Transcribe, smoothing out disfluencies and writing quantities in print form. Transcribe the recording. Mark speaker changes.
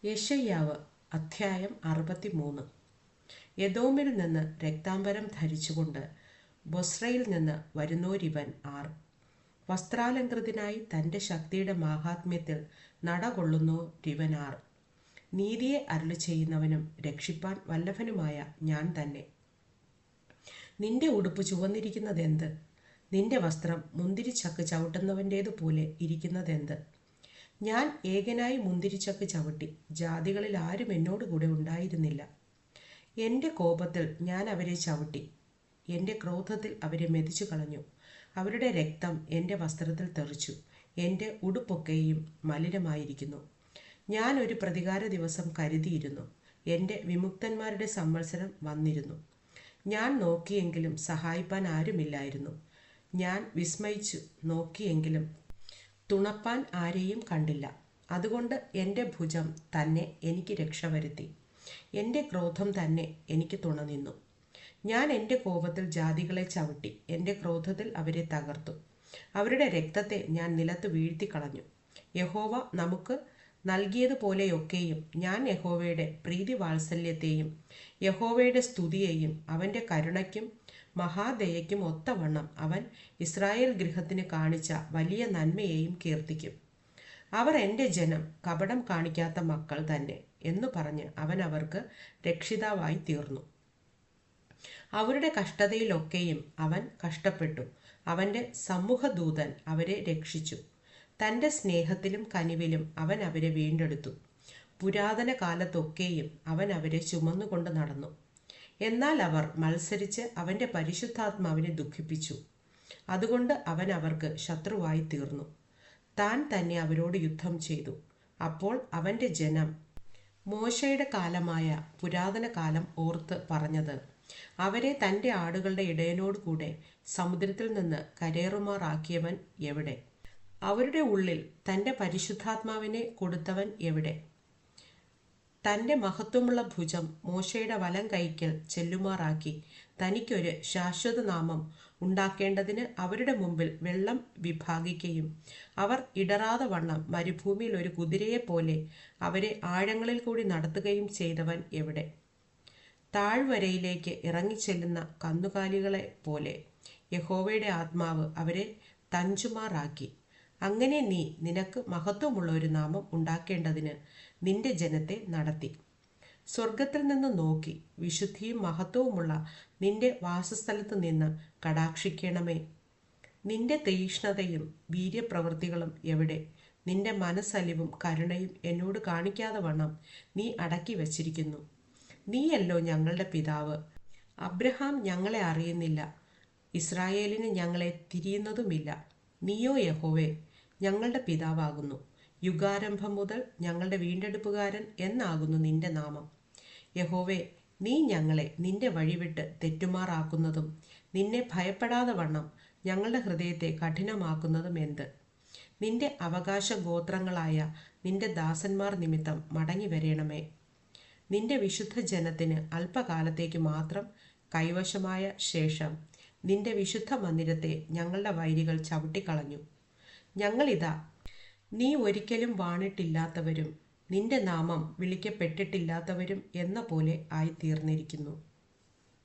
Speaker 1: യെശയ്യാവ് അധ്യായം 63. എദോമിൽ നിന്ന് രക്താംബരം ധരിച്ചുകൊണ്ട് ബൊസ്രയിൽ നിന്ന് വരുന്നോരിവൻ ആർ? വസ്ത്രാലങ്കൃതനായി തൻ്റെ ശക്തിയുടെ മാഹാത്മ്യത്തിൽ നടകൊള്ളുന്നോരിവൻ ആർ? നീതിയെ അരുളി ചെയ്യുന്നവനും രക്ഷിപ്പാൻ വല്ലഭനുമായ ഞാൻ തന്നെ. നിന്റെ ഉടുപ്പ് ചുവന്നിരിക്കുന്നതെന്ത്? നിന്റെ വസ്ത്രം മുന്തിരിച്ചക്ക് ചവിട്ടുന്നവൻ്റേതുപോലെ ഇരിക്കുന്നതെന്ത്? ഞാൻ ഏകനായി മുന്തിരിച്ചക്ക് ചവിട്ടി, ജാതികളിൽ ആരും എന്നോടുകൂടെ ഉണ്ടായിരുന്നില്ല. എൻ്റെ കോപത്തിൽ ഞാൻ അവരെ ചവിട്ടി, എൻ്റെ ക്രോധത്തിൽ അവരെ മെതിച്ചു കളഞ്ഞു. അവരുടെ രക്തം എൻ്റെ വസ്ത്രത്തിൽ തെറിച്ചു, എൻ്റെ ഉടുപ്പൊക്കെയും മലിനമായിരിക്കുന്നു. ഞാൻ ഒരു പ്രതികാര ദിവസം കരുതിയിരുന്നു, എൻ്റെ വിമുക്തന്മാരുടെ സംവത്സരം വന്നിരുന്നു. ഞാൻ നോക്കിയെങ്കിലും സഹായിപ്പാൻ ആരുമില്ലായിരുന്നു. ഞാൻ വിസ്മയിച്ചു നോക്കിയെങ്കിലും തുണപ്പാൻ ആരെയും കണ്ടില്ല. അതുകൊണ്ട് എൻ്റെ ഭുജം തന്നെ എനിക്ക് രക്ഷ വരുത്തി, എൻ്റെ ക്രോധം തന്നെ എനിക്ക് തുണ നിന്നു. ഞാൻ എൻ്റെ കോപത്തിൽ ജാതികളെ ചവിട്ടി, എൻ്റെ ക്രോധത്തിൽ അവരെ തകർത്തു. അവരുടെ രക്തത്തെ ഞാൻ നിലത്ത് വീഴ്ത്തിക്കളഞ്ഞു. യഹോവ നമുക്ക് നൽകിയതുപോലെയൊക്കെയും ഞാൻ യഹോവയുടെ പ്രീതിവാത്സല്യത്തെയും യഹോവയുടെ സ്തുതിയെയും അവൻ്റെ കരുണയ്ക്കും മഹാദയയ്ക്കും ഒത്തവണ്ണം അവൻ ഇസ്രായേൽ ഗൃഹത്തിന് കാണിച്ച വലിയ നന്മയെയും കീർത്തിക്കും. അവർ എൻ്റെ ജനം, കപടം കാണിക്കാത്ത മക്കൾ തന്നെ എന്നു പറഞ്ഞ് അവൻ അവർക്ക് രക്ഷിതാവായി തീർന്നു. അവരുടെ കഷ്ടതയിലൊക്കെയും അവൻ കഷ്ടപ്പെട്ടു. അവൻ്റെ സമൂഹദൂതൻ അവരെ രക്ഷിച്ചു. തൻ്റെ സ്നേഹത്തിലും കനിവിലും അവൻ അവരെ വീണ്ടെടുത്തു. പുരാതന കാലത്തൊക്കെയും അവൻ അവരെ ചുമന്നുകൊണ്ട് നടന്നു. എന്നാൽ അവർ മത്സരിച്ച് അവൻ്റെ പരിശുദ്ധാത്മാവിനെ ദുഃഖിപ്പിച്ചു. അതുകൊണ്ട് അവൻ അവർക്ക് ശത്രുവായി തീർന്നു. താൻ തന്നെ അവരോട് യുദ്ധം ചെയ്തു. അപ്പോൾ അവൻ്റെ ജനം മോശയുടെ കാലമായ പുരാതന കാലം ഓർത്ത് പറഞ്ഞത്, അവരെ തൻ്റെ ആടുകളുടെ ഇടയനോട് കൂടെ സമുദ്രത്തിൽ നിന്ന് കരേറുമാറാക്കിയവൻ എവിടെ? അവരുടെ ഉള്ളിൽ തൻ്റെ പരിശുദ്ധാത്മാവിനെ കൊടുത്തവൻ എവിടെ? തൻ്റെ മഹത്വമുള്ള ഭുജം മോശയുടെ വലം കൈക്കൽ ചെല്ലുമാറാക്കി തനിക്കൊരു ശാശ്വത നാമം ഉണ്ടാക്കേണ്ടതിന് അവരുടെ മുമ്പിൽ വെള്ളം വിഭാഗിക്കുകയും അവർ ഇടറാതെ വണ്ണം മരുഭൂമിയിൽ ഒരു കുതിരയെപ്പോലെ അവരെ ആഴങ്ങളിൽ കൂടി നടത്തുകയും ചെയ്തവൻ എവിടെ? താഴ്വരയിലേക്ക് ഇറങ്ങിച്ചെല്ലുന്ന കന്നുകാലികളെ പോലെ യഹോവയുടെ ആത്മാവ് അവരെ തഞ്ചുമാറാക്കി. അങ്ങനെ നീ നിനക്ക് മഹത്വമുള്ള ഒരു നാമം ഉണ്ടാക്കേണ്ടതിന് നിന്റെ ജനത്തെ നടത്തി. സ്വർഗത്തിൽ നിന്ന് നോക്കി വിശുദ്ധിയും മഹത്വവുമുള്ള നിന്റെ വാസസ്ഥലത്ത് നിന്ന് കടാക്ഷിക്കണമേ. നിന്റെ തീക്ഷ്ണതയും വീര്യപ്രവൃത്തികളും എവിടെ? നിന്റെ മനസ്സലിവും കരുണയും എന്നോട് കാണിക്കാതെ വണ്ണം നീ അടക്കി വച്ചിരിക്കുന്നു. നീയല്ലോ ഞങ്ങളുടെ പിതാവ്. അബ്രഹാം ഞങ്ങളെ അറിയുന്നില്ല, ഇസ്രായേലിന് ഞങ്ങളെ തിരിയുന്നതുമില്ല. നീയോ യഹോവേ ഞങ്ങളുടെ പിതാവാകുന്നു. യുഗാരംഭം മുതൽ ഞങ്ങളുടെ വീണ്ടെടുപ്പുകാരൻ എന്നാകുന്നു നിന്റെ നാമം. യഹോവേ, നീ ഞങ്ങളെ നിന്റെ വഴിവിട്ട് തെറ്റുമാറാക്കുന്നതും നിന്നെ ഭയപ്പെടാതെ വണ്ണം ഞങ്ങളുടെ ഹൃദയത്തെ കഠിനമാക്കുന്നതും എന്ത്? നിന്റെ അവകാശ ഗോത്രങ്ങളായ നിന്റെ ദാസന്മാർ നിമിത്തം മടങ്ങി വരേണമേ. നിന്റെ വിശുദ്ധ ജനത്തിന് അല്പകാലത്തേക്ക് മാത്രം കൈവശമായ ശേഷം നിന്റെ വിശുദ്ധ മന്ദിരത്തെ ഞങ്ങളുടെ വൈരികൾ ചവിട്ടിക്കളഞ്ഞു. ഞങ്ങളിതാ നീ ഒരിക്കലും വാണിട്ടില്ലാത്തവരും നിന്റെ നാമം വിളിക്കപ്പെട്ടിട്ടില്ലാത്തവരും എന്ന പോലെ ആയിത്തീർന്നിരിക്കുന്നു.